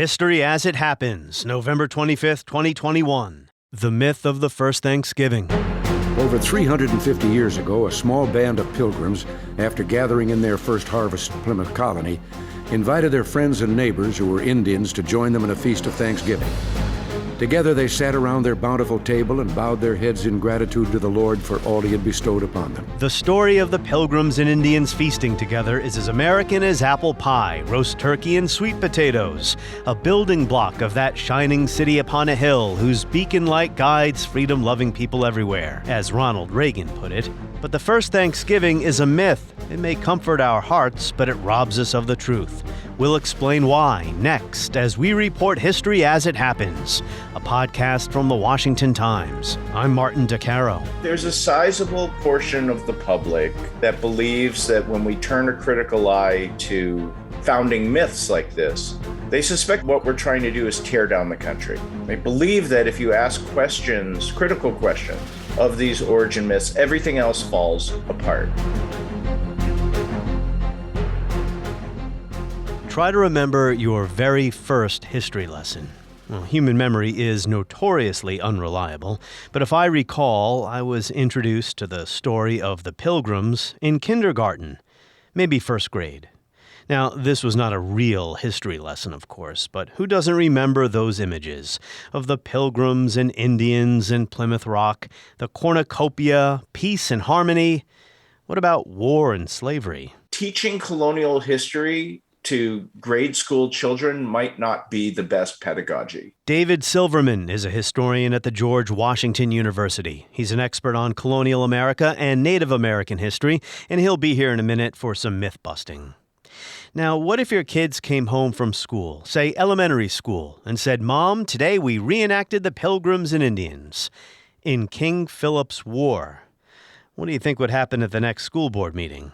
History as it happens, November 25th, 2021. The myth of the first Thanksgiving. Over 350 years ago, a small band of pilgrims, after gathering in their first harvest Plymouth colony, invited their friends and neighbors who were Indians to join them in a feast of Thanksgiving. Together they sat around their bountiful table and bowed their heads in gratitude to the Lord for all he had bestowed upon them. The story of the Pilgrims and Indians feasting together is as American as apple pie, roast turkey, and sweet potatoes, a building block of that shining city upon a hill whose beacon light guides freedom-loving people everywhere, as Ronald Reagan put it. But the first Thanksgiving is a myth. It may comfort our hearts, but it robs us of the truth. We'll explain why next as we report history as it happens, a podcast from the Washington Times. I'm Martin DeCaro. There's a sizable portion of the public that believes that when we turn a critical eye to founding myths like this, they suspect what we're trying to do is tear down the country. They believe that if you ask questions, critical questions, of these origin myths, everything else falls apart. Try to remember your very first history lesson. Well, human memory is notoriously unreliable, but if I recall, I was introduced to the story of the Pilgrims in kindergarten, maybe first grade. Now, this was not a real history lesson, of course, but who doesn't remember those images of the Pilgrims and Indians in Plymouth Rock, the cornucopia, peace and harmony? What about war and slavery? Teaching colonial history to grade school children might not be the best pedagogy. David Silverman is a historian at the George Washington University. He's an expert on colonial America and Native American history, and he'll be here in a minute for some myth-busting. Now, what if your kids came home from school, say elementary school, and said, "Mom, today we reenacted the Pilgrims and Indians in King Philip's War"? What do you think would happen at the next school board meeting?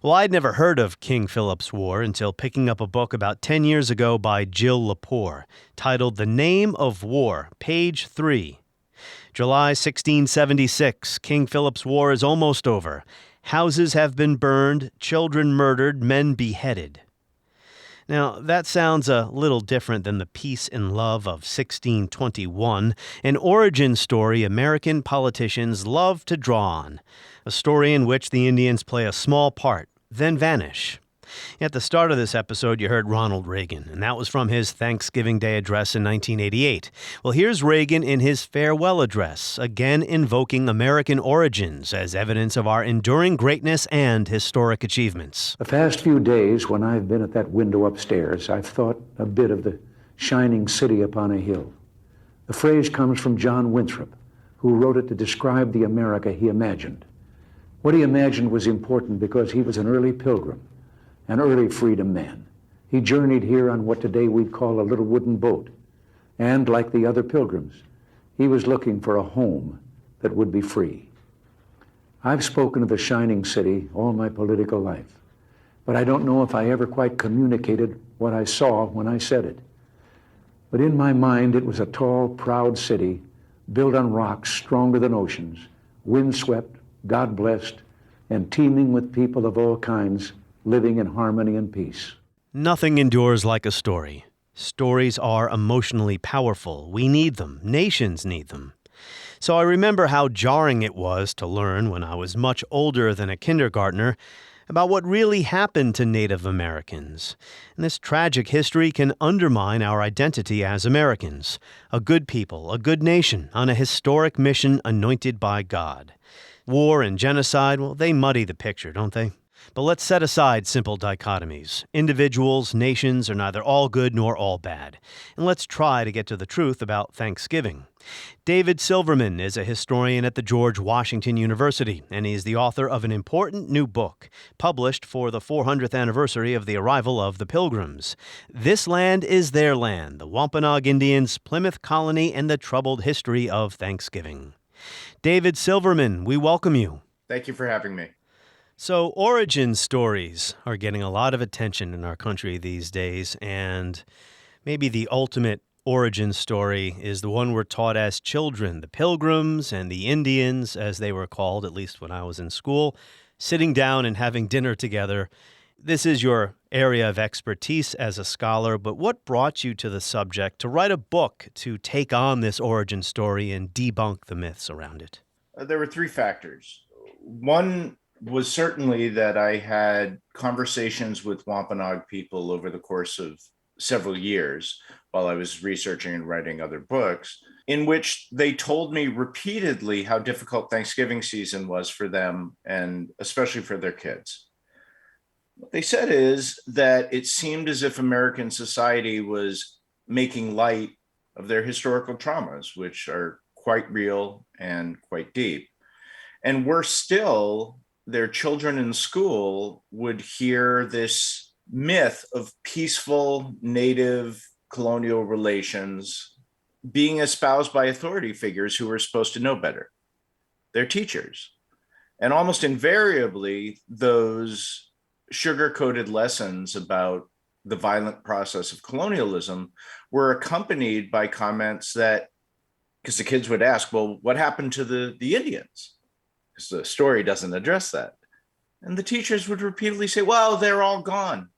Well, I'd never heard of King Philip's War until picking up a book about 10 years ago by Jill Lepore, titled The Name of War, page 3. July 1676, King Philip's War is almost over. Houses have been burned, children murdered, men beheaded. Now, that sounds a little different than the peace and love of 1621, an origin story American politicians love to draw on, a story in which the Indians play a small part, then vanish. At the start of this episode, you heard Ronald Reagan, and that was from his Thanksgiving Day address in 1988. Well, here's Reagan in his farewell address, again invoking American origins as evidence of our enduring greatness and historic achievements. The past few days, when I've been at that window upstairs, I've thought a bit of the shining city upon a hill. The phrase comes from John Winthrop, who wrote it to describe the America he imagined. What he imagined was important because he was an early pilgrim, an early freedom man. He journeyed here on what today we'd call a little wooden boat. And like the other pilgrims, he was looking for a home that would be free. I've spoken of the shining city all my political life, but I don't know if I ever quite communicated what I saw when I said it. But in my mind, it was a tall, proud city built on rocks stronger than oceans, windswept, God-blessed, and teeming with people of all kinds living in harmony and peace. Nothing endures like a story. Stories are emotionally powerful. We need them. Nations need them. So I remember how jarring it was to learn when I was much older than a kindergartner about what really happened to Native Americans. And this tragic history can undermine our identity as Americans, a good people, a good nation, on a historic mission anointed by God. War and genocide, well, they muddy the picture, don't they? But let's set aside simple dichotomies. Individuals, nations are neither all good nor all bad. And let's try to get to the truth about Thanksgiving. David Silverman is a historian at the George Washington University, and he is the author of an important new book, published for the 400th anniversary of the arrival of the Pilgrims. This Land is Their Land, the Wampanoag Indians, Plymouth Colony, and the Troubled History of Thanksgiving. David Silverman, we welcome you. Thank you for having me. So origin stories are getting a lot of attention in our country these days, and maybe the ultimate origin story is the one we're taught as children, the Pilgrims and the Indians, as they were called, at least when I was in school, sitting down and having dinner together This is your area of expertise as a scholar, but what brought you to the subject to write a book to take on this origin story and debunk the myths around it? There were three factors. One was certainly that I had conversations with Wampanoag people over the course of several years while I was researching and writing other books, in which they told me repeatedly how difficult Thanksgiving season was for them, and especially for their kids. What they said is that it seemed as if American society was making light of their historical traumas, which are quite real and quite deep. And worse still, their children in school would hear this myth of peaceful native colonial relations being espoused by authority figures who were supposed to know better, their teachers. And almost invariably, those sugar-coated lessons about the violent process of colonialism were accompanied by comments that, because the kids would ask, well, what happened to the Indians? Because the story doesn't address that. And the teachers would repeatedly say, well, they're all gone.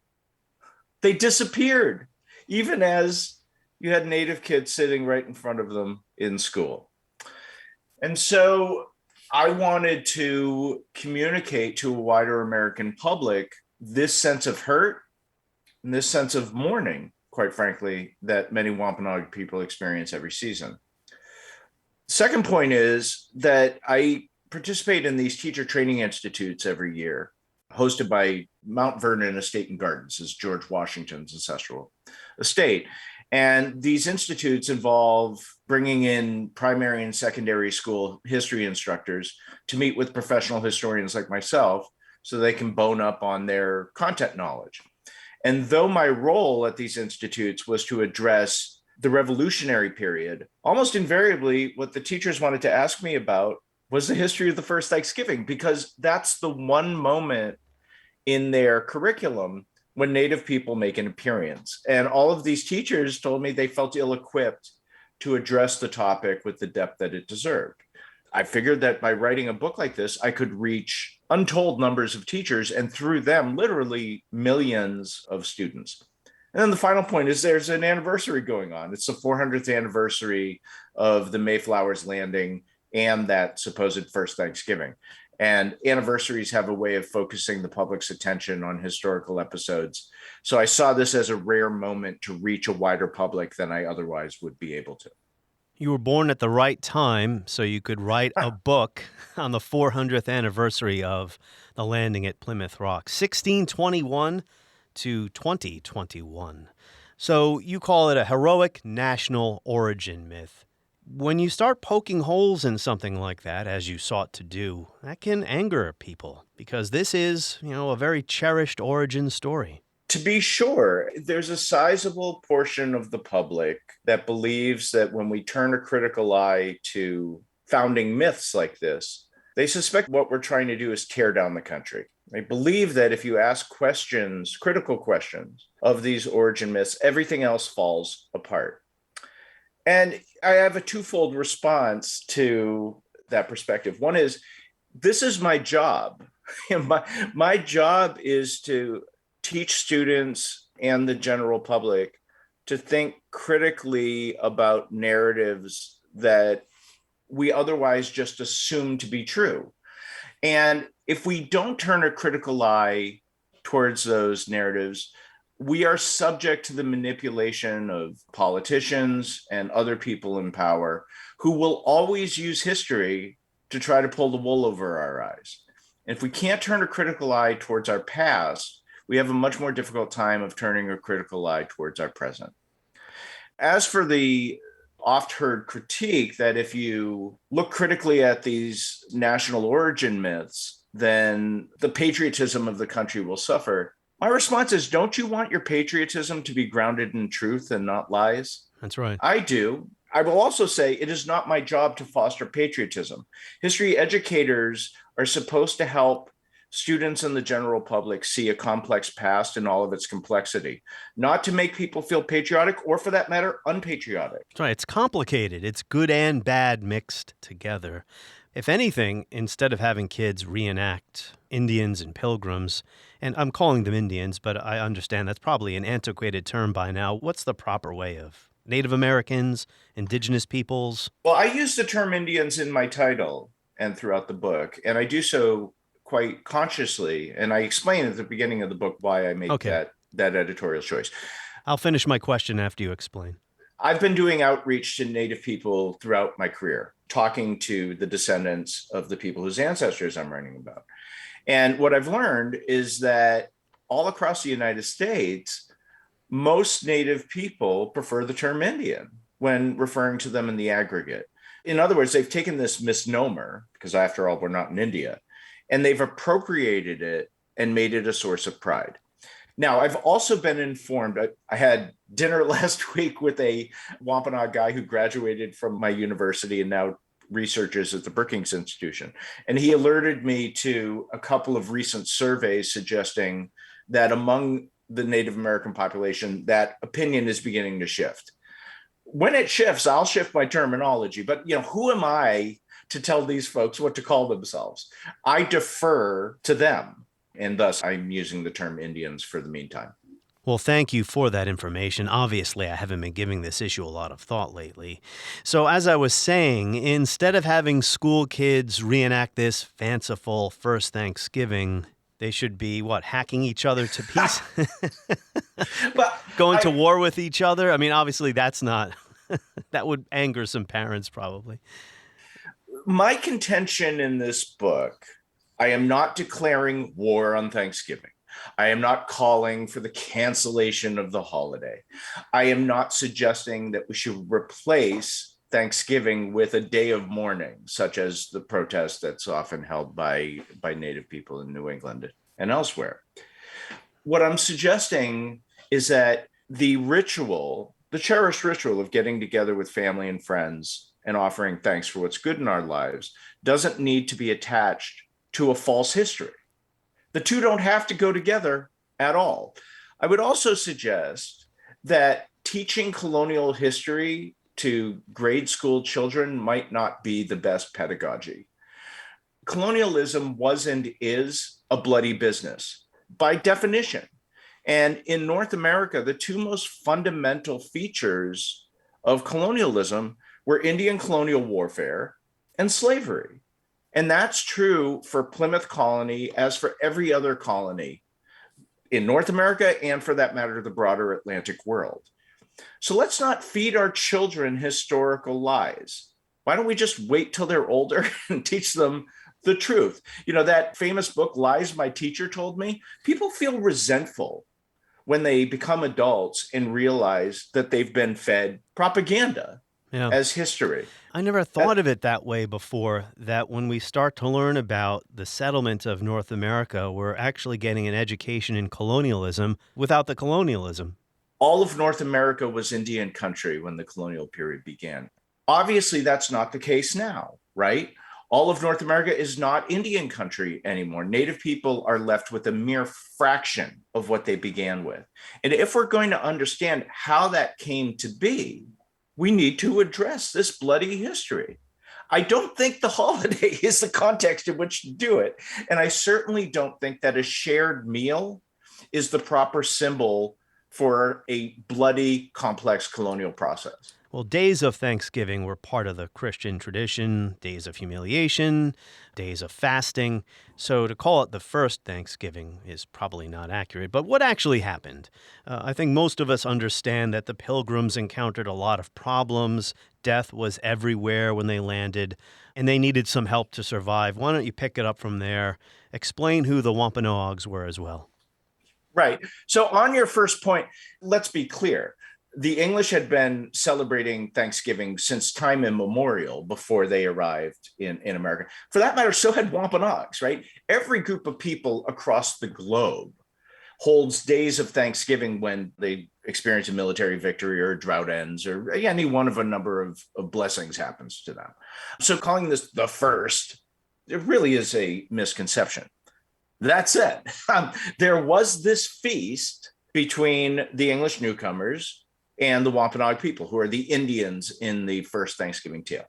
They disappeared, even as you had Native kids sitting right in front of them in school. And so I wanted to communicate to a wider American public this sense of hurt and this sense of mourning, quite frankly, that many Wampanoag people experience every season. Second point is that I participate in these teacher training institutes every year, hosted by Mount Vernon Estate and Gardens, is George Washington's ancestral estate. And these institutes involve bringing in primary and secondary school history instructors to meet with professional historians like myself so they can bone up on their content knowledge. And though my role at these institutes was to address the revolutionary period, almost invariably what the teachers wanted to ask me about was the history of the first Thanksgiving, because that's the one moment in their curriculum when Native people make an appearance. And all of these teachers told me they felt ill-equipped to address the topic with the depth that it deserved. I figured that by writing a book like this, I could reach untold numbers of teachers and through them, literally millions of students. And then the final point is there's an anniversary going on. It's the 400th anniversary of the Mayflower's landing and that supposed first Thanksgiving. And anniversaries have a way of focusing the public's attention on historical episodes. So I saw this as a rare moment to reach a wider public than I otherwise would be able to. You were born at the right time, so you could write a book on the 400th anniversary of the landing at Plymouth Rock, 1621 to 2021. So you call it a heroic national origin myth. When you start poking holes in something like that, as you sought to do, that can anger people because this is, a very cherished origin story. To be sure, there's a sizable portion of the public that believes that when we turn a critical eye to founding myths like this, they suspect what we're trying to do is tear down the country. They believe that if you ask questions, critical questions of these origin myths, everything else falls apart. And I have a twofold response to that perspective. One is, this is my job. My job is to teach students and the general public to think critically about narratives that we otherwise just assume to be true. And if we don't turn a critical eye towards those narratives, we are subject to the manipulation of politicians and other people in power who will always use history to try to pull the wool over our eyes. And if we can't turn a critical eye towards our past, we have a much more difficult time of turning a critical eye towards our present. As for the oft-heard critique that if you look critically at these national origin myths, then the patriotism of the country will suffer. My response is, don't you want your patriotism to be grounded in truth and not lies? That's right. I do. I will also say it is not my job to foster patriotism. History educators are supposed to help students and the general public see a complex past in all of its complexity, not to make people feel patriotic or, for that matter, unpatriotic. That's right. It's complicated. It's good and bad mixed together. If anything, instead of having kids reenact Indians and Pilgrims, and I'm calling them Indians, but I understand that's probably an antiquated term by now, what's the proper way of Native Americans, indigenous peoples? Well, I use the term Indians in my title and throughout the book, and I do so quite consciously. And I explain at the beginning of the book why I make that editorial choice. I'll finish my question after you explain. I've been doing outreach to Native people throughout my career, talking to the descendants of the people whose ancestors I'm writing about. And what I've learned is that all across the United States, most Native people prefer the term Indian when referring to them in the aggregate. In other words, they've taken this misnomer, because after all, we're not in India, and they've appropriated it and made it a source of pride. Now, I've also been informed, I had dinner last week with a Wampanoag guy who graduated from my university and now researches at the Brookings Institution. And he alerted me to a couple of recent surveys suggesting that among the Native American population, that opinion is beginning to shift. When it shifts, I'll shift my terminology, but who am I to tell these folks what to call themselves? I defer to them. And thus, I'm using the term Indians for the meantime. Well, thank you for that information. Obviously, I haven't been giving this issue a lot of thought lately. So as I was saying, instead of having school kids reenact this fanciful first Thanksgiving, they should be, hacking each other to pieces? Going to war with each other? I mean, obviously, that's not... that would anger some parents, probably. My contention in this book... I am not declaring war on Thanksgiving. I am not calling for the cancellation of the holiday. I am not suggesting that we should replace Thanksgiving with a day of mourning, such as the protest that's often held by Native people in New England and elsewhere. What I'm suggesting is that the ritual, the cherished ritual of getting together with family and friends and offering thanks for what's good in our lives, doesn't need to be attached to a false history. The two don't have to go together at all. I would also suggest that teaching colonial history to grade school children might not be the best pedagogy. Colonialism was and is a bloody business by definition. And in North America, the two most fundamental features of colonialism were Indian colonial warfare and slavery. And that's true for Plymouth Colony as for every other colony in North America and, for that matter, the broader Atlantic world. So let's not feed our children historical lies. Why don't we just wait till they're older and teach them the truth? That famous book, Lies My Teacher Told Me, people feel resentful when they become adults and realize that they've been fed propaganda as history. I never thought of it that way before, that when we start to learn about the settlement of North America, we're actually getting an education in colonialism without the colonialism. All of North America was Indian country when the colonial period began. Obviously, that's not the case now, right? All of North America is not Indian country anymore. Native people are left with a mere fraction of what they began with. And if we're going to understand how that came to be, we need to address this bloody history. I don't think the holiday is the context in which to do it. And I certainly don't think that a shared meal is the proper symbol for a bloody, complex colonial process. Well, days of Thanksgiving were part of the Christian tradition, days of humiliation, days of fasting. So to call it the first Thanksgiving is probably not accurate. But what actually happened? I think most of us understand that the Pilgrims encountered a lot of problems. Death was everywhere when they landed, and they needed some help to survive. Why don't you pick it up from there? Explain who the Wampanoags were as well. Right. So on your first point, let's be clear. The English had been celebrating Thanksgiving since time immemorial before they arrived in America. For that matter, so had Wampanoags, right? Every group of people across the globe holds days of Thanksgiving when they experience a military victory or a drought ends or any one of a number of blessings happens to them. So calling this the first, it really is a misconception. That said, there was this feast between the English newcomers and the Wampanoag people, who are the Indians in the first Thanksgiving tale.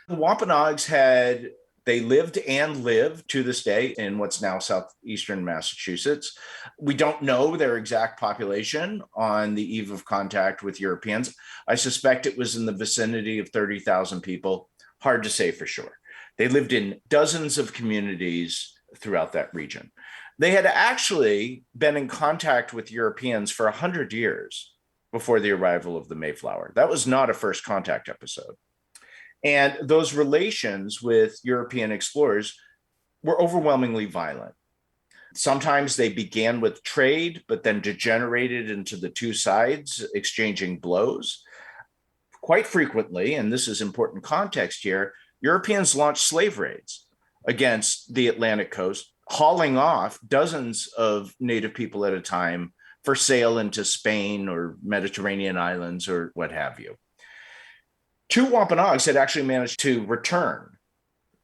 The Wampanoags had They lived and live to this day in what's now southeastern Massachusetts. We don't know their exact population on the eve of contact with Europeans. I suspect it was in the vicinity of 30,000 people. Hard to say for sure. They lived in dozens of communities throughout that region. They had actually been in contact with Europeans for 100 years before the arrival of the Mayflower. That was not a first contact episode. And those relations with European explorers were overwhelmingly violent. Sometimes they began with trade, but then degenerated into the two sides exchanging blows. Quite frequently, and this is important context here, Europeans launched slave raids against the Atlantic coast, hauling off dozens of native people at a time for sale into Spain or Mediterranean islands or what have you. Two Wampanoags had actually managed to return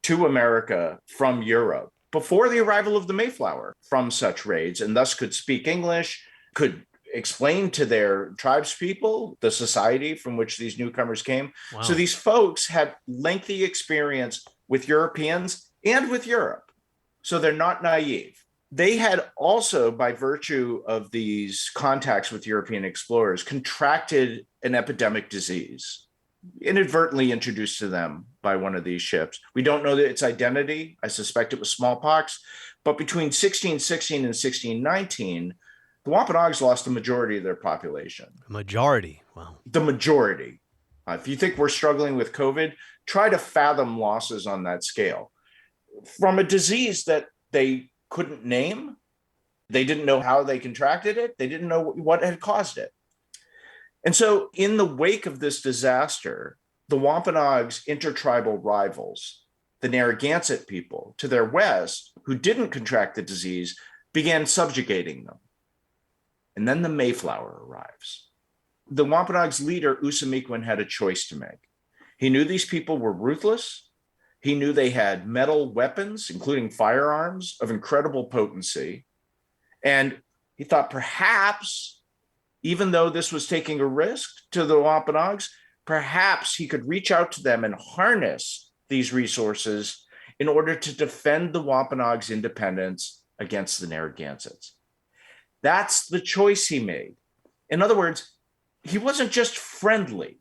to America from Europe before the arrival of the Mayflower from such raids, and thus could speak English, could explain to their tribespeople the society from which these newcomers came. Wow. So these folks had lengthy experience with Europeans and with Europe. So they're not naive. They had also, by virtue of these contacts with European explorers, contracted an epidemic disease, inadvertently introduced to them by one of these ships. We don't know its identity. I suspect it was smallpox. But between 1616 and 1619, the Wampanoags lost the majority of their population. Majority? Wow. The majority. If you think we're struggling with COVID, try to fathom losses on that scale. From a disease that they couldn't name, they didn't know how they contracted it, they didn't know what had caused it. And so in the wake of this disaster, the Wampanoags' intertribal rivals, the Narragansett people to their west, who didn't contract the disease, began subjugating them. And then the Mayflower arrives. The Wampanoags' leader, Usamequin, had a choice to make. He knew these people were ruthless. He knew they had metal weapons, including firearms of incredible potency. And he thought perhaps, even though this was taking a risk to the Wampanoags, perhaps he could reach out to them and harness these resources in order to defend the Wampanoags' independence against the Narragansetts. That's the choice he made. In other words, he wasn't just friendly.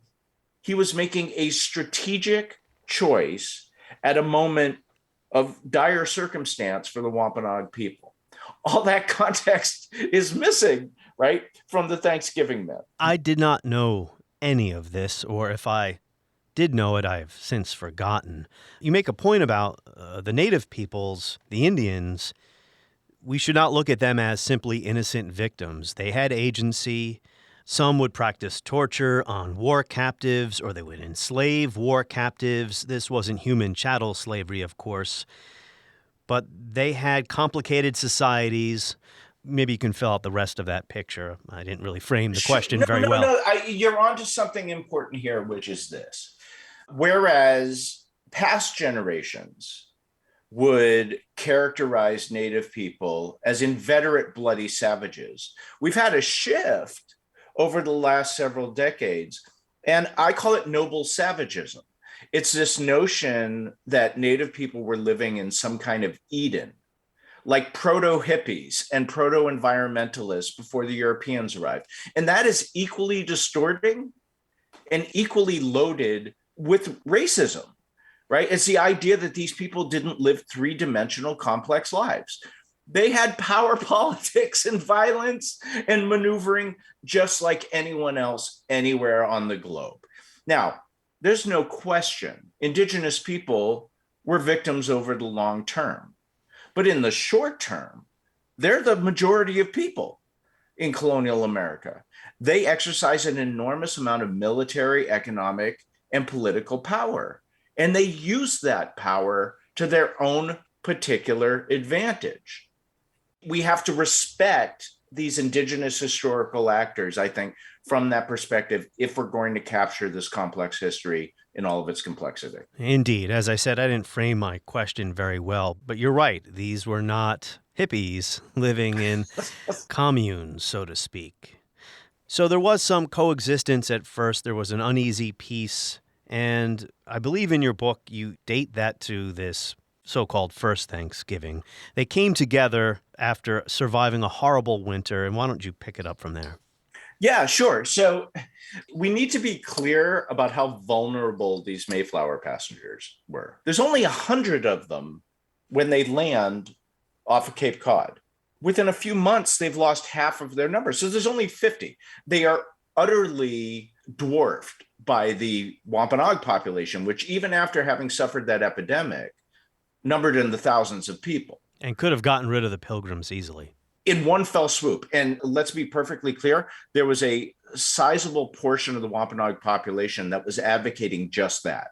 He was making a strategic choice at a moment of dire circumstance for the Wampanoag people. All that context is missing, right, from the Thanksgiving myth. I did not know any of this, or if I did know it, I have since forgotten. You make a point about the native peoples, the Indians. We should not look at them as simply innocent victims. They had agency. Some would practice torture on war captives, or they would enslave war captives. This wasn't human chattel slavery, of course. But they had complicated societies. Maybe you can fill out the rest of that picture. I didn't really frame the question very well. No, you're onto something important here, which is this. Whereas past generations would characterize Native people as inveterate bloody savages, we've had a shift over the last several decades, and I call it noble savagism. It's this notion that Native people were living in some kind of Eden, like proto-hippies and proto-environmentalists before the Europeans arrived. And that is equally distorting and equally loaded with racism, right? It's the idea that these people didn't live three-dimensional complex lives. They had power politics and violence and maneuvering just like anyone else anywhere on the globe. Now, there's no question Indigenous people were victims over the long term. But in the short term, they're the majority of people in colonial America. They exercise an enormous amount of military, economic, and political power. And they use that power to their own particular advantage. We have to respect these Indigenous historical actors, I think, from that perspective, if we're going to capture this complex history in all of its complexity. Indeed. As I said, I didn't frame my question very well, but you're right. These were not hippies living in communes, so to speak. So there was some coexistence at first. There was an uneasy peace. And I believe in your book, you date that to this so-called First Thanksgiving. They came together after surviving a horrible winter, and why don't you pick it up from there? Yeah, sure. So we need to be clear about how vulnerable these Mayflower passengers were. There's only 100 of them when they land off of Cape Cod. Within a few months, they've lost half of their numbers. So there's only 50. They are utterly dwarfed by the Wampanoag population, which even after having suffered that epidemic, numbered in the thousands of people. And could have gotten rid of the Pilgrims easily. In one fell swoop. And let's be perfectly clear, there was a sizable portion of the Wampanoag population that was advocating just that,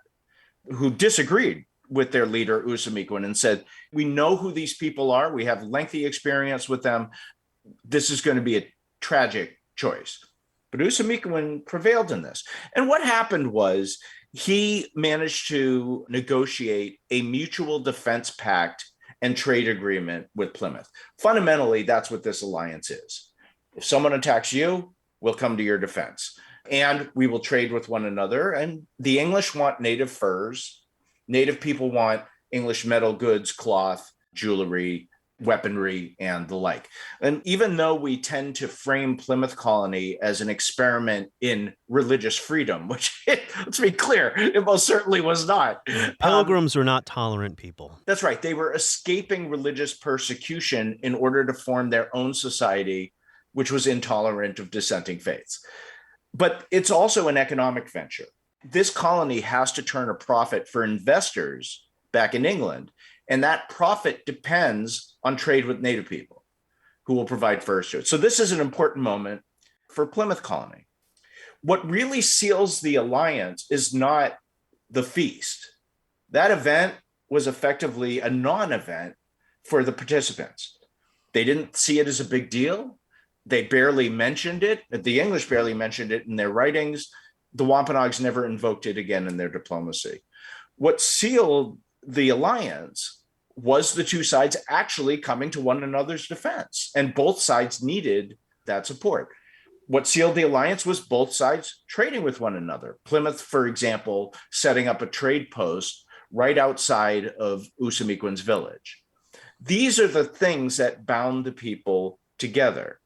who disagreed with their leader, Usamequin, and said, we know who these people are. We have lengthy experience with them. This is going to be a tragic choice. But Usamequin prevailed in this. And what happened was he managed to negotiate a mutual defense pact and trade agreement with Plymouth. Fundamentally, that's what this alliance is. If someone attacks you, we'll come to your defense. And we will trade with one another. And the English want native furs. Native people want English metal goods, cloth, jewelry, weaponry, and the like. And even though we tend to frame Plymouth Colony as an experiment in religious freedom, which, let's be clear, it most certainly was not. Pilgrims were not tolerant people. That's right. They were escaping religious persecution in order to form their own society, which was intolerant of dissenting faiths. But it's also an economic venture. This colony has to turn a profit for investors back in England. And that profit depends on trade with native people who will provide furs to it. So this is an important moment for Plymouth Colony. What really seals the alliance is not the feast. That event was effectively a non-event for the participants. They didn't see it as a big deal. They barely mentioned it. The English barely mentioned it in their writings. The Wampanoags never invoked it again in their diplomacy. What sealed the alliance was the two sides actually coming to one another's defense, and both sides needed that support. What sealed the alliance was both sides trading with one another. Plymouth, for example, setting up a trade post right outside of Usamequin's village. These are the things that bound the people together.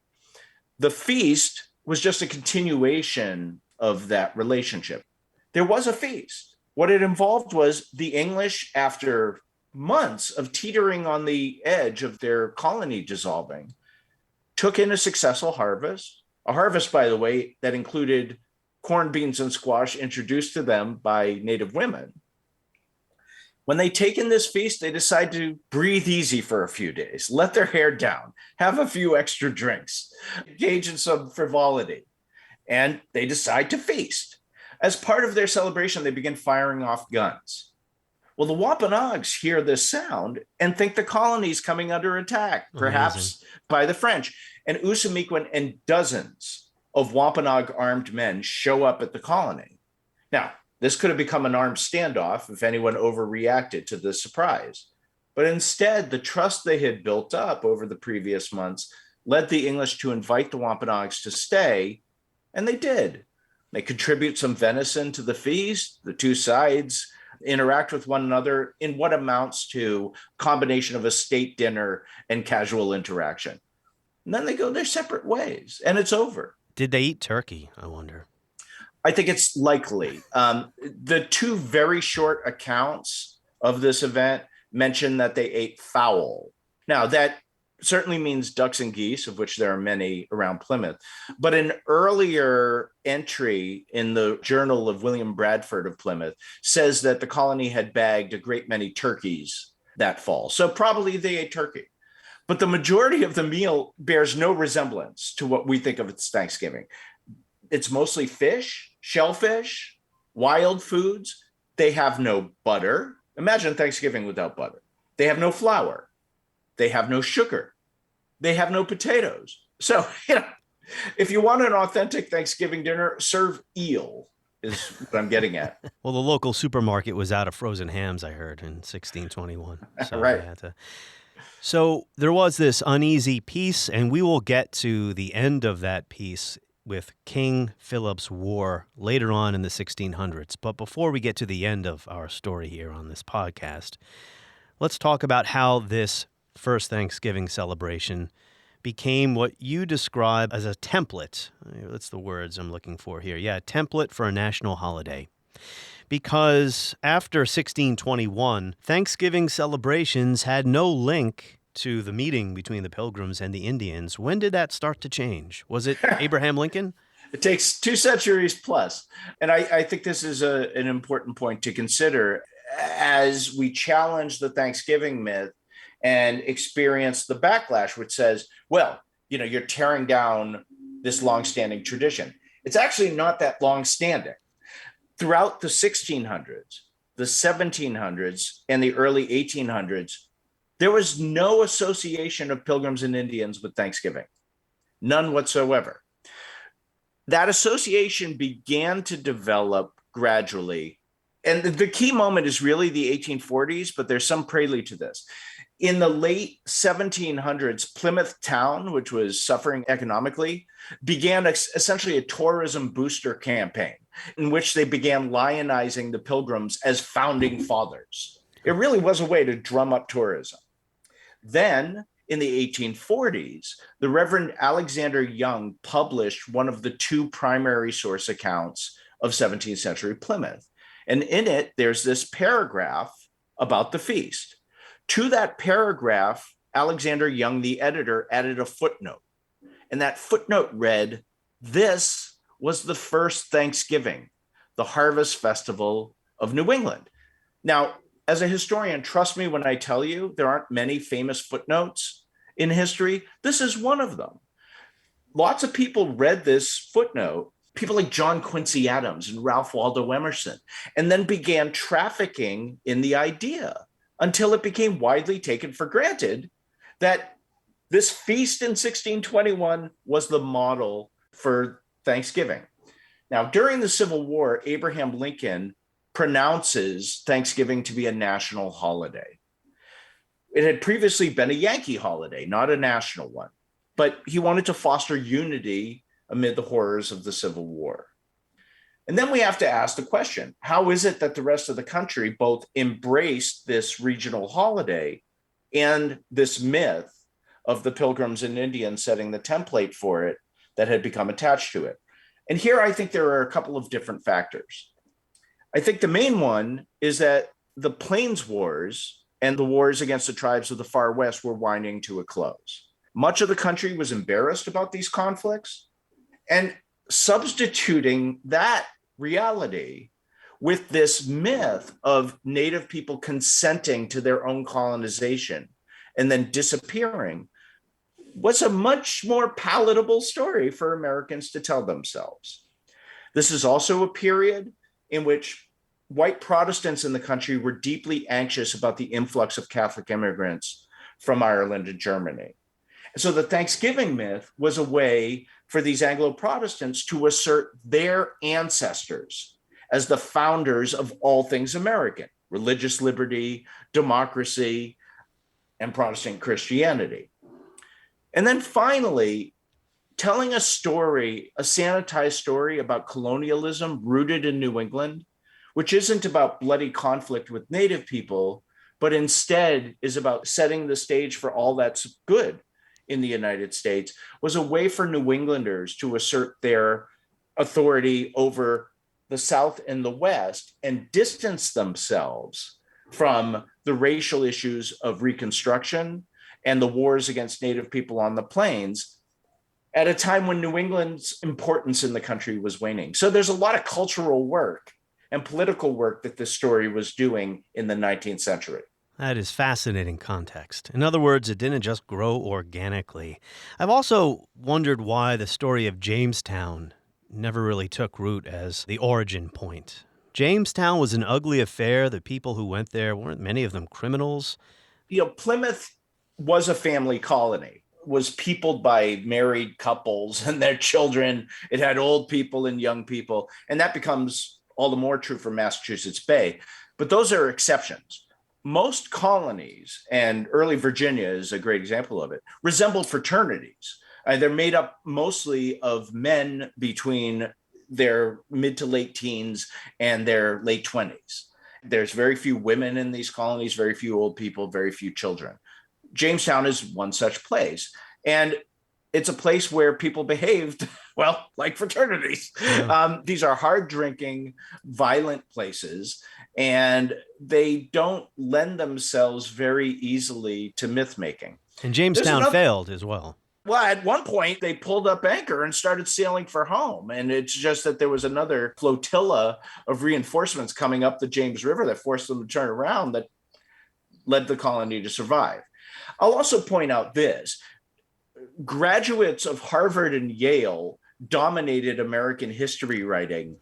The feast was just a continuation of that relationship. There was a feast. What it involved was the English, after months of teetering on the edge of their colony dissolving, took in a successful harvest, a harvest, by the way, that included corn, beans, and squash introduced to them by native women. When they take in this feast, they decide to breathe easy for a few days, let their hair down, have a few extra drinks, engage in some frivolity, and they decide to feast. As part of their celebration, they begin firing off guns. Well, the Wampanoags hear this sound and think the colony is coming under attack, perhaps by the French. And Usamequin and dozens of Wampanoag armed men show up at the colony. Now, this could have become an armed standoff if anyone overreacted to this surprise. But instead, the trust they had built up over the previous months led the English to invite the Wampanoags to stay, and they did. They contribute some venison to the feast. The two sides interact with one another in what amounts to a combination of a state dinner and casual interaction. And then they go their separate ways, and it's over. Did they eat turkey, I wonder? I think it's likely. The two very short accounts of this event mention that they ate fowl. Now, that certainly means ducks and geese, of which there are many around Plymouth. But an earlier entry in the Journal of William Bradford of Plymouth says that the colony had bagged a great many turkeys that fall. So probably they ate turkey. But the majority of the meal bears no resemblance to what we think of as Thanksgiving. It's mostly fish, shellfish, wild foods. They have no butter. Imagine Thanksgiving without butter. They have no flour. They have no sugar. They have no potatoes. So, if you want an authentic Thanksgiving dinner, serve eel, is what I'm getting at. Well, the local supermarket was out of frozen hams, I heard, in 1621. So right. So there was this uneasy peace, and we will get to the end of that peace with King Philip's War later on in the 1600s. But before we get to the end of our story here on this podcast, Let's talk about how this first Thanksgiving celebration became what you describe as a template. That's the words I'm looking for here. Yeah, a template for a national holiday. Because after 1621, Thanksgiving celebrations had no link to the meeting between the Pilgrims and the Indians. When did that start to change? Was it Abraham Lincoln? It takes 2 centuries plus. And I think this is an important point to consider as we challenge the Thanksgiving myth and experience the backlash, which says, well, you're tearing down this longstanding tradition. It's actually not that longstanding. Throughout the 1600s, the 1700s, and the early 1800s, there was no association of Pilgrims and Indians with Thanksgiving, none whatsoever. That association began to develop gradually. And the key moment is really the 1840s, but there's some prelude to this. In the late 1700s, Plymouth town, which was suffering economically, began essentially a tourism booster campaign in which they began lionizing the Pilgrims as founding fathers. It really was a way to drum up tourism. Then, in the 1840s, the Reverend Alexander Young published one of the two primary source accounts of 17th century Plymouth. And in it, there's this paragraph about the feast. To that paragraph, Alexander Young, the editor, added a footnote. And that footnote read, "This was the first Thanksgiving, the harvest festival of New England." Now, as a historian, trust me when I tell you, there aren't many famous footnotes in history. This is one of them. Lots of people read this footnote, people like John Quincy Adams and Ralph Waldo Emerson, and then began trafficking in the idea until it became widely taken for granted that this feast in 1621 was the model for Thanksgiving. Now, during the Civil War, Abraham Lincoln pronounces Thanksgiving to be a national holiday. It had previously been a Yankee holiday, not a national one, but he wanted to foster unity amid the horrors of the Civil War. And then we have to ask the question, how is it that the rest of the country both embraced this regional holiday and this myth of the Pilgrims and Indians setting the template for it that had become attached to it? And here I think there are a couple of different factors. I think the main one is that the Plains Wars and the wars against the tribes of the far west were winding to a close. Much of the country was embarrassed about these conflicts, and substituting that reality with this myth of Native people consenting to their own colonization and then disappearing was a much more palatable story for Americans to tell themselves. This is also a period in which white Protestants in the country were deeply anxious about the influx of Catholic immigrants from Ireland and Germany. And so the Thanksgiving myth was a way for these Anglo-Protestants to assert their ancestors as the founders of all things American, religious liberty, democracy, and Protestant Christianity. And then finally, telling a story, a sanitized story about colonialism rooted in New England, which isn't about bloody conflict with Native people, but instead is about setting the stage for all that's good in the United States, was a way for New Englanders to assert their authority over the South and the West and distance themselves from the racial issues of Reconstruction and the wars against Native people on the plains at a time when New England's importance in the country was waning. So there's a lot of cultural work and political work that this story was doing in the 19th century. That is fascinating context. In other words, it didn't just grow organically. I've also wondered why the story of Jamestown never really took root as the origin point. Jamestown was an ugly affair. The people who went there, weren't many of them criminals? Plymouth was a family colony, was peopled by married couples and their children. It had old people and young people, and that becomes all the more true for Massachusetts Bay. But those are exceptions. Most colonies, and early Virginia is a great example of it, resembled fraternities. They're made up mostly of men between their mid to late teens and their late 20s. There's very few women in these colonies, very few old people, very few children. Jamestown is one such place. And it's a place where people behaved, well, like fraternities. Yeah. These are hard drinking, violent places, and they don't lend themselves very easily to myth making. And Jamestown failed as well. Well, at one point, they pulled up anchor and started sailing for home. And it's just that there was another flotilla of reinforcements coming up the James River that forced them to turn around, that led the colony to survive. I'll also point out this. Graduates of Harvard and Yale dominated American history writing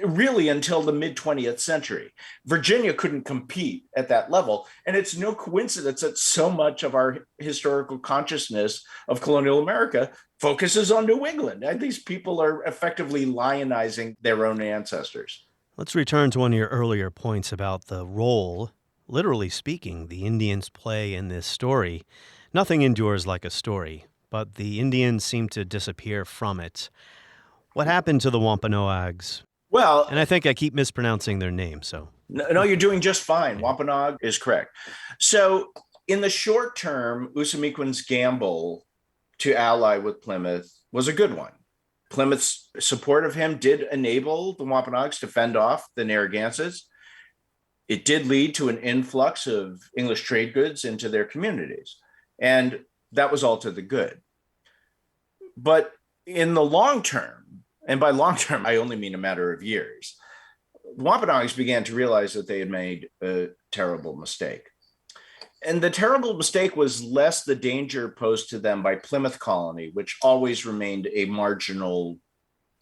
really until the mid-20th century. Virginia couldn't compete at that level. And it's no coincidence that so much of our historical consciousness of colonial America focuses on New England. And these people are effectively lionizing their own ancestors. Let's return to one of your earlier points about the role, literally speaking, the Indians play in this story. Nothing endures like a story, but the Indians seem to disappear from it. What happened to the Wampanoags? Well, and I think I keep mispronouncing their name, so. No, you're doing just fine. Wampanoag is correct. So in the short term, Usamequin's gamble to ally with Plymouth was a good one. Plymouth's support of him did enable the Wampanoags to fend off the Narragansetts. It did lead to an influx of English trade goods into their communities. And that was all to the good. But in the long term, and by long term, I only mean a matter of years, the Wampanoags began to realize that they had made a terrible mistake. And the terrible mistake was less the danger posed to them by Plymouth colony, which always remained a marginal,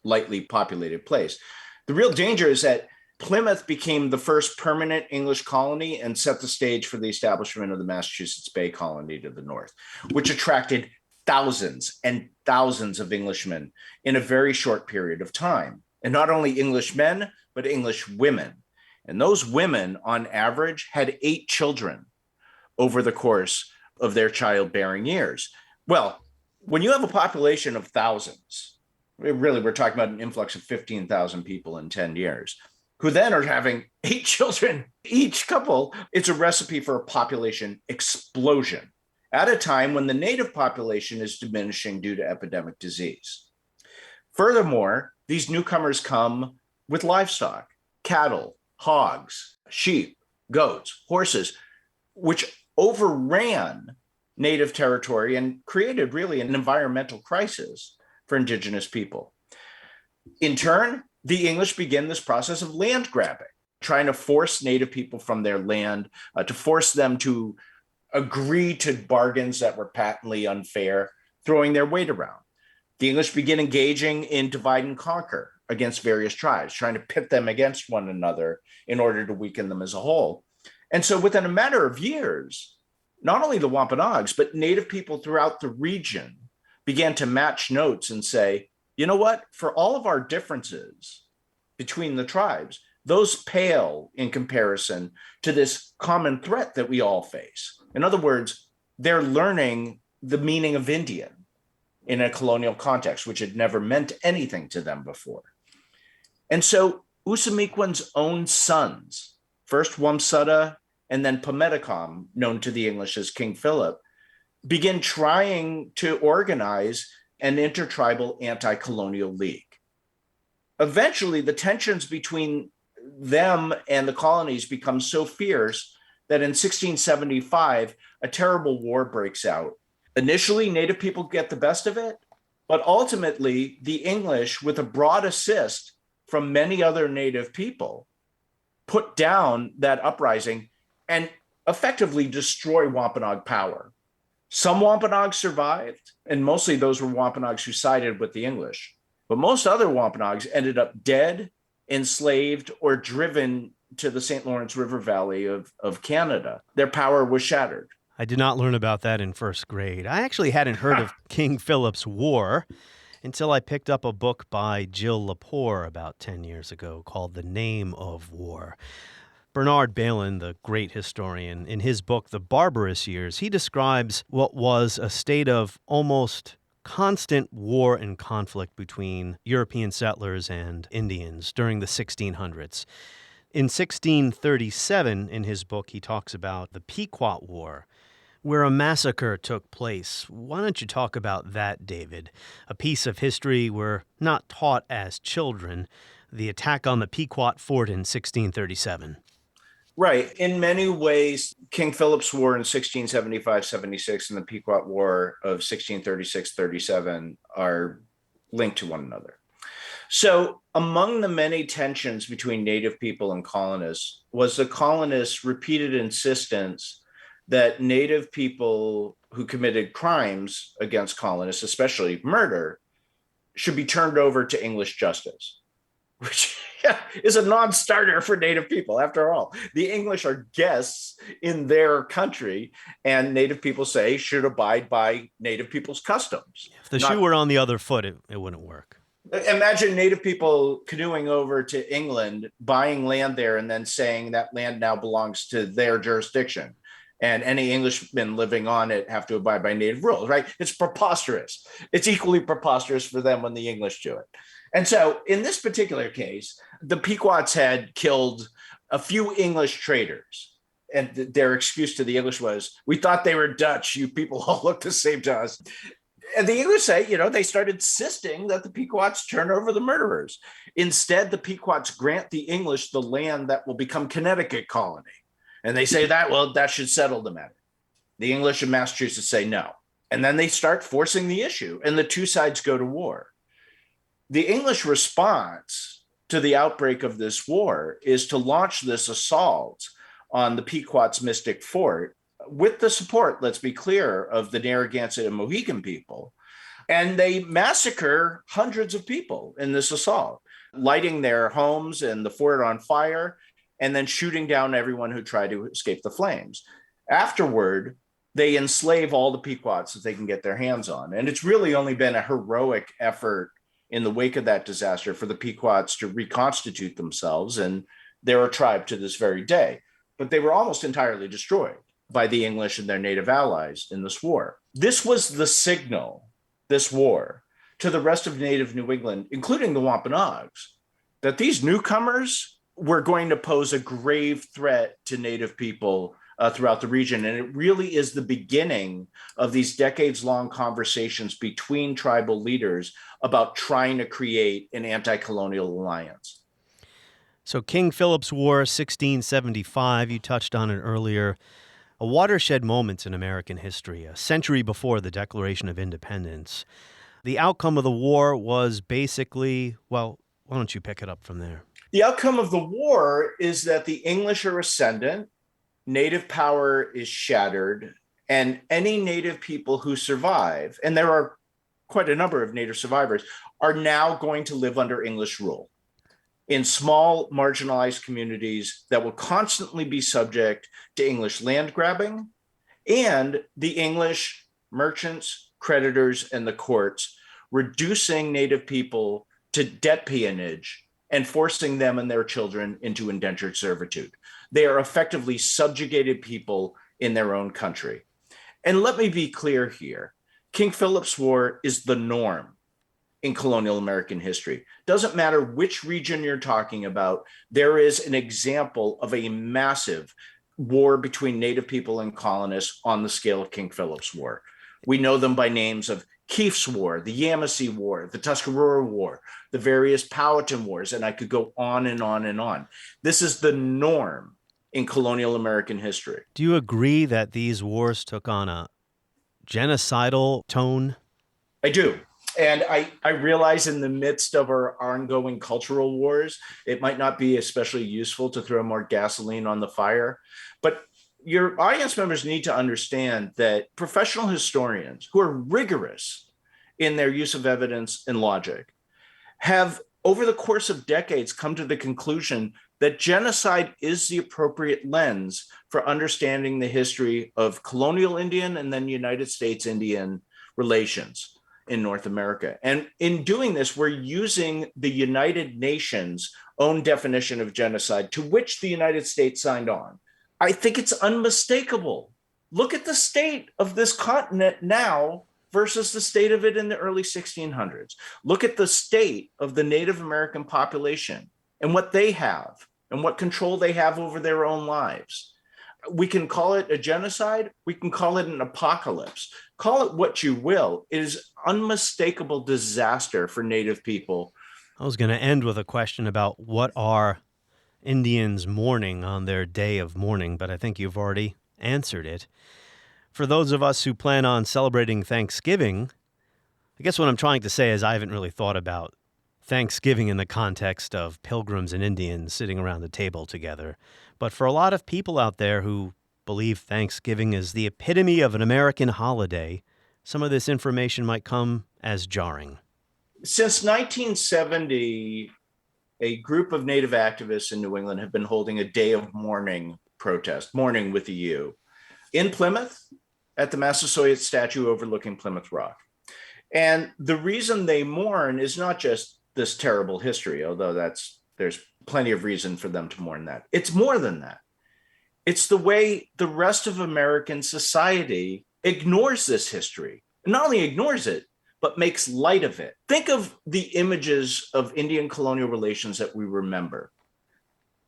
lightly populated place. The real danger is that Plymouth became the first permanent English colony and set the stage for the establishment of the Massachusetts Bay Colony to the north, which attracted thousands and thousands of Englishmen in a very short period of time. And not only English men, but English women. And those women, on average, had 8 children over the course of their childbearing years. Well, when you have a population of thousands, really, we're talking about an influx of 15,000 people in 10 years, who then are having 8 children each couple, it's a recipe for a population explosion at a time when the native population is diminishing due to epidemic disease. Furthermore, these newcomers come with livestock, cattle, hogs, sheep, goats, horses, which overran native territory and created really an environmental crisis for indigenous people. In turn, the English begin this process of land grabbing, trying to force native people from their land, to force them to agree to bargains that were patently unfair, throwing their weight around. The English begin engaging in divide and conquer against various tribes, trying to pit them against one another in order to weaken them as a whole. And so within a matter of years, not only the Wampanoags, but native people throughout the region began to match notes and say, you know what, for all of our differences between the tribes, those pale in comparison to this common threat that we all face. In other words, they're learning the meaning of Indian in a colonial context, which had never meant anything to them before. And so Usamequin's own sons, first Wamsutta and then Pametacom, known to the English as King Philip, begin trying to organize an intertribal anti-colonial league. Eventually, the tensions between them and the colonies become so fierce that in 1675, a terrible war breaks out. Initially, native people get the best of it, but ultimately, the English, with a broad assist from many other native people, put down that uprising and effectively destroy Wampanoag power. Some Wampanoags survived, and mostly those were Wampanoags who sided with the English. But most other Wampanoags ended up dead, enslaved, or driven to the St. Lawrence River Valley of Canada. Their power was shattered. I did not learn about that in first grade. I actually hadn't heard of King Philip's War until I picked up a book by Jill Lepore about 10 years ago called The Name of War. Bernard Bailyn, the great historian, in his book, The Barbarous Years, he describes what was a state of almost constant war and conflict between European settlers and Indians during the 1600s. In 1637, in his book, he talks about the Pequot War, where a massacre took place. Why don't you talk about that, David? A piece of history we're not taught as children, the attack on the Pequot Fort in 1637. Right. In many ways, King Philip's War in 1675-76 and the Pequot War of 1636-37 are linked to one another. So among the many tensions between native people and colonists was the colonists' repeated insistence that native people who committed crimes against colonists, especially murder, should be turned over to English justice, which is a non-starter for native people. After all, the English are guests in their country, and native people should abide by native people's customs. If the shoe were on the other foot, it wouldn't work. Imagine native people canoeing over to England, buying land there, and then saying that land now belongs to their jurisdiction. And any Englishmen living on it have to abide by native rules, right? It's preposterous. It's equally preposterous for them when the English do it. And so in this particular case, the Pequots had killed a few English traders. And their excuse to the English was, we thought they were Dutch. You people all look the same to us. And the English say, they started insisting that the Pequots turn over the murderers. Instead, the Pequots grant the English the land that will become Connecticut colony. And they say that should settle the matter. The English in Massachusetts say no. And then they start forcing the issue, and the two sides go to war. The English response to the outbreak of this war is to launch this assault on the Pequot's Mystic Fort with the support, let's be clear, of the Narragansett and Mohegan people. And they massacre hundreds of people in this assault, lighting their homes and the fort on fire, and then shooting down everyone who tried to escape the flames. Afterward, they enslave all the Pequots that they can get their hands on. And it's really only been a heroic effort in the wake of that disaster for the Pequots to reconstitute themselves. And they're a tribe to this very day. But they were almost entirely destroyed by the English and their native allies in this war. This was the signal, this war, to the rest of native New England, including the Wampanoags, that these newcomers were going to pose a grave threat to native people throughout the region. And it really is the beginning of these decades-long conversations between tribal leaders about trying to create an anti-colonial alliance. So King Philip's War, 1675, you touched on it earlier, a watershed moment in American history, a century before the Declaration of Independence. The outcome of the war was basically, well, why don't you pick it up from there? The outcome of the war is that the English are ascendant, native power is shattered, and any native people who survive, and there are quite a number of native survivors, are now going to live under English rule in small, marginalized communities that will constantly be subject to English land grabbing, and the English merchants, creditors, and the courts reducing native people to debt peonage and forcing them and their children into indentured servitude. They are effectively subjugated people in their own country. And let me be clear here. King Philip's War is the norm in colonial American history. Doesn't matter which region you're talking about, there is an example of a massive war between native people and colonists on the scale of King Philip's War. We know them by names of Kieft's War, the Yamasee War, the Tuscarora War, the various Powhatan Wars, and I could go on and on and on. This is the norm in colonial American history. Do you agree that these wars took on a genocidal tone? I do. And I realize in the midst of our ongoing cultural wars, it might not be especially useful to throw more gasoline on the fire. But your audience members need to understand that professional historians who are rigorous in their use of evidence and logic have, over the course of decades, come to the conclusion that genocide is the appropriate lens for understanding the history of colonial Indian and then United States Indian relations in North America. And in doing this, we're using the United Nations' own definition of genocide, to which the United States signed on. I think it's unmistakable. Look at the state of this continent now versus the state of it in the early 1600s. Look at the state of the Native American population and what they have and what control they have over their own lives. We can call it a genocide. We can call it an apocalypse. Call it what you will. It is unmistakable disaster for Native people. I was going to end with a question about what are Indians mourning on their day of mourning, but I think you've already answered it. For those of us who plan on celebrating Thanksgiving, I guess what I'm trying to say is I haven't really thought about Thanksgiving in the context of Pilgrims and Indians sitting around the table together. But for a lot of people out there who believe Thanksgiving is the epitome of an American holiday, some of this information might come as jarring. Since 1970, a group of Native activists in New England have been holding a day of mourning protest, mourning with a U, in Plymouth at the Massasoit statue overlooking Plymouth Rock. And the reason they mourn is not just this terrible history, although there's plenty of reason for them to mourn that. It's more than that. It's the way the rest of American society ignores this history. Not only ignores it, but makes light of it. Think of the images of Indian colonial relations that we remember.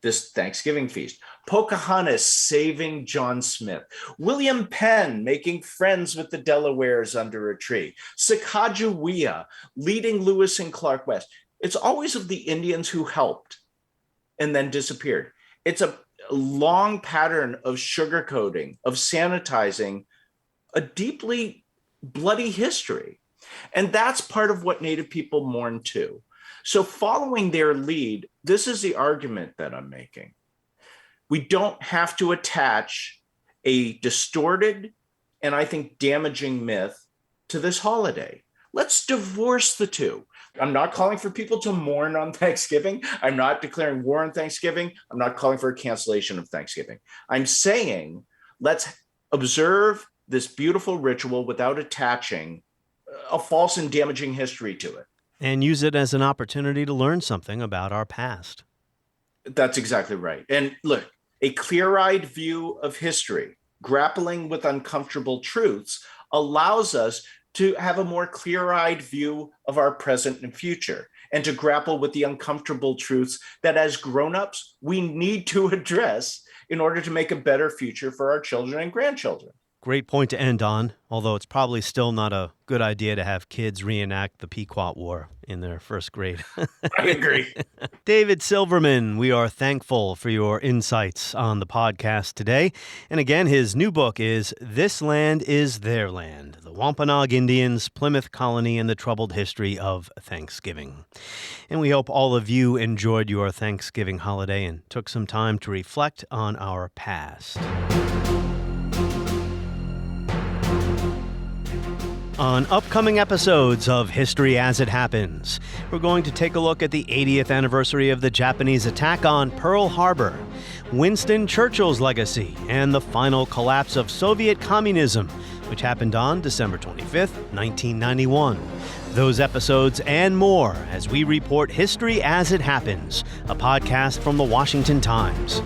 This Thanksgiving feast, Pocahontas saving John Smith, William Penn making friends with the Delawares under a tree, Sacagawea leading Lewis and Clark west. It's always of the Indians who helped and then disappeared. It's a long pattern of sugarcoating, of sanitizing a deeply bloody history. And that's part of what Native people mourn too. So following their lead, this is the argument that I'm making. We don't have to attach a distorted and I think damaging myth to this holiday. Let's divorce the two. I'm not calling for people to mourn on Thanksgiving. I'm not declaring war on Thanksgiving. I'm not calling for a cancellation of Thanksgiving. I'm saying let's observe this beautiful ritual without attaching a false and damaging history to it. And use it as an opportunity to learn something about our past. That's exactly right. And look, a clear-eyed view of history, grappling with uncomfortable truths, allows us to have a more clear-eyed view of our present and future, and to grapple with the uncomfortable truths that as grown-ups, we need to address in order to make a better future for our children and grandchildren. Great point to end on, although it's probably still not a good idea to have kids reenact the Pequot War in their first grade. I agree. David Silverman, we are thankful for your insights on the podcast today. And again, his new book is This Land is Their Land, The Wampanoag Indians, Plymouth Colony, and the Troubled History of Thanksgiving. And we hope all of you enjoyed your Thanksgiving holiday and took some time to reflect on our past. On upcoming episodes of History as It Happens, we're going to take a look at the 80th anniversary of the Japanese attack on Pearl Harbor, Winston Churchill's legacy, and the final collapse of Soviet communism, which happened on December 25th, 1991. Those episodes and more as we report History as It Happens, a podcast from the Washington Times.